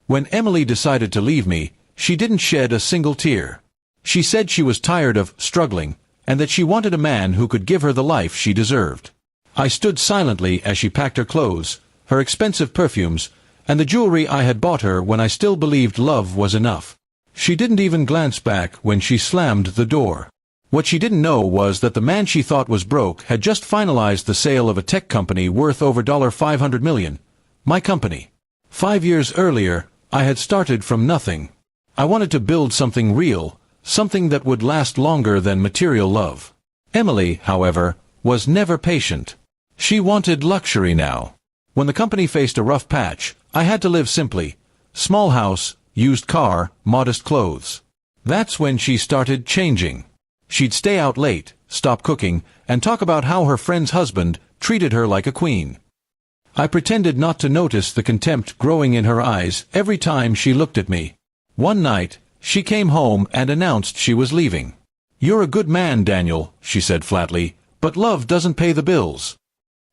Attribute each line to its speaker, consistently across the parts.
Speaker 1: When Emily decided to leave me, she didn't shed a single tear. She said she was tired of struggling, and that she wanted a man who could give her the life she deserved. I stood silently as she packed her clothes, her expensive perfumes, and the jewelry I had bought her when I still believed love was enough. She didn't even glance back when she slammed the door. What she didn't know was that the man she thought was broke had just finalized the sale of a tech company worth over $500 million. My company. 5 years earlier, I had started from nothing. I wanted to build something real, something that would last longer than material love. Emily, however, was never patient. She wanted luxury now. When the company faced a rough patch, I had to live simply. Small house, used car, modest clothes. That's when she started changing. She'd stay out late, stop cooking, and talk about how her friend's husband treated her like a queen. I pretended not to notice the contempt growing in her eyes every time she looked at me. One night, she came home and announced she was leaving. "You're a good man, Daniel," she said flatly, "but love doesn't pay the bills."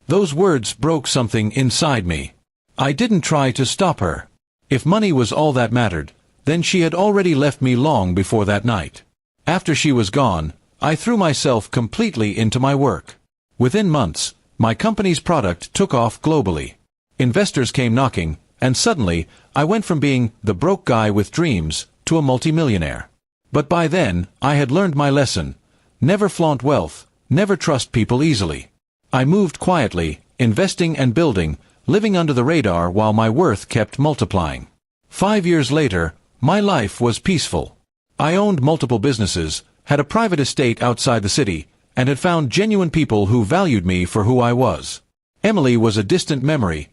Speaker 1: Those words broke something inside me. I didn't try to stop her. If money was all that mattered, then she had already left me long before that night. After she was gone, I threw myself completely into my work. Within months, my company's product took off globally. Investors came knocking, and suddenly, I went from being the broke guy with dreams to a multimillionaire. But by then, I had learned my lesson. Never flaunt wealth, never trust people easily. I moved quietly, investing and building, living under the radar while my worth kept multiplying. 5 years later, my life was peaceful. I owned multiple businesses, had a private estate outside the city, and had found genuine people who valued me for who I was. Emily was a distant memory,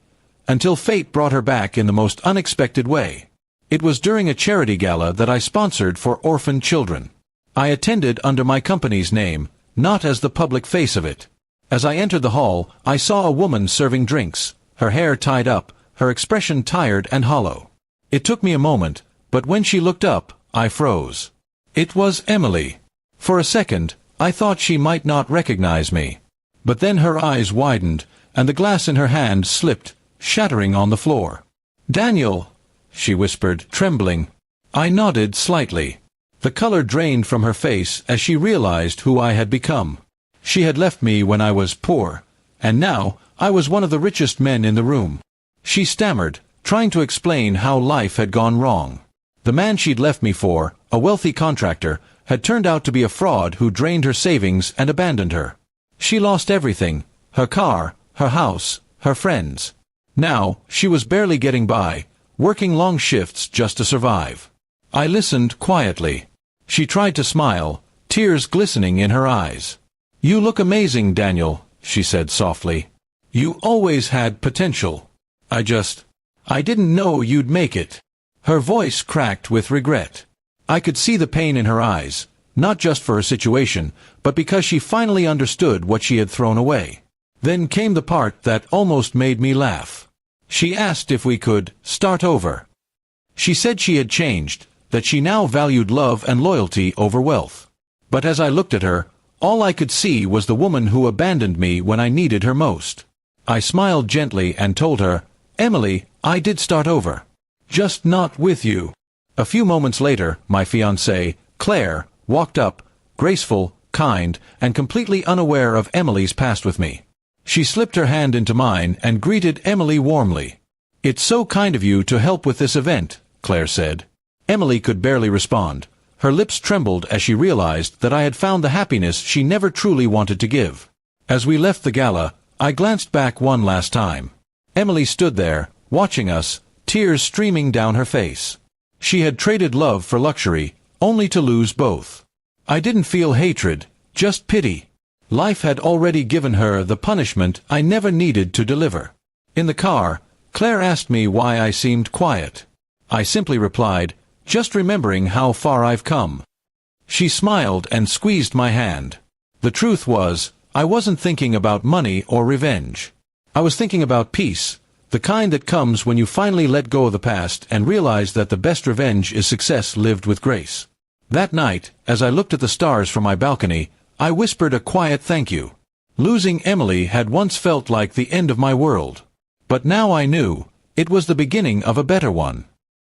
Speaker 1: until fate brought her back in the most unexpected way. It was during a charity gala that I sponsored for orphan children. I attended under my company's name, not as the public face of it. As I entered the hall, I saw a woman serving drinks, her hair tied up, her expression tired and hollow. It took me a moment, but when she looked up, I froze. It was Emily. For a second, I thought she might not recognize me. But then her eyes widened, and the glass in her hand slipped, shattering on the floor. "Daniel," she whispered, trembling. I nodded slightly. The color drained from her face as she realized who I had become. She had left me when I was poor, and now I was one of the richest men in the room. She stammered, trying to explain how life had gone wrong. The man she'd left me for, a wealthy contractor, had turned out to be a fraud who drained her savings and abandoned her. She lost everything, her car, her house, her friends. Now, she was barely getting by, working long shifts just to survive. I listened quietly. She tried to smile, tears glistening in her eyes. "You look amazing, Daniel," she said softly. "You always had potential. I didn't know you'd make it." Her voice cracked with regret. I could see the pain in her eyes, not just for her situation, but because she finally understood what she had thrown away. Then came the part that almost made me laugh. She asked if we could start over. She said she had changed, that she now valued love and loyalty over wealth. But as I looked at her, all I could see was the woman who abandoned me when I needed her most. I smiled gently and told her, "Emily, I did start over. Just not with you." A few moments later, my fiancée, Claire, walked up, graceful, kind, and completely unaware of Emily's past with me. She slipped her hand into mine and greeted Emily warmly. "It's so kind of you to help with this event," Claire said. Emily could barely respond. Her lips trembled as she realized that I had found the happiness she never truly wanted to give. As we left the gala, I glanced back one last time. Emily stood there, watching us, tears streaming down her face. She had traded love for luxury, only to lose both. I didn't feel hatred, just pity. Life had already given her the punishment I never needed to deliver. In the car, Claire asked me why I seemed quiet. I simply replied, "Just remembering how far I've come." She smiled and squeezed my hand. The truth was, I wasn't thinking about money or revenge. I was thinking about peace, the kind that comes when you finally let go of the past and realize that the best revenge is success lived with grace. That night, as I looked at the stars from my balcony, I whispered a quiet thank you. Losing Emily had once felt like the end of my world. But now I knew, it was the beginning of a better one.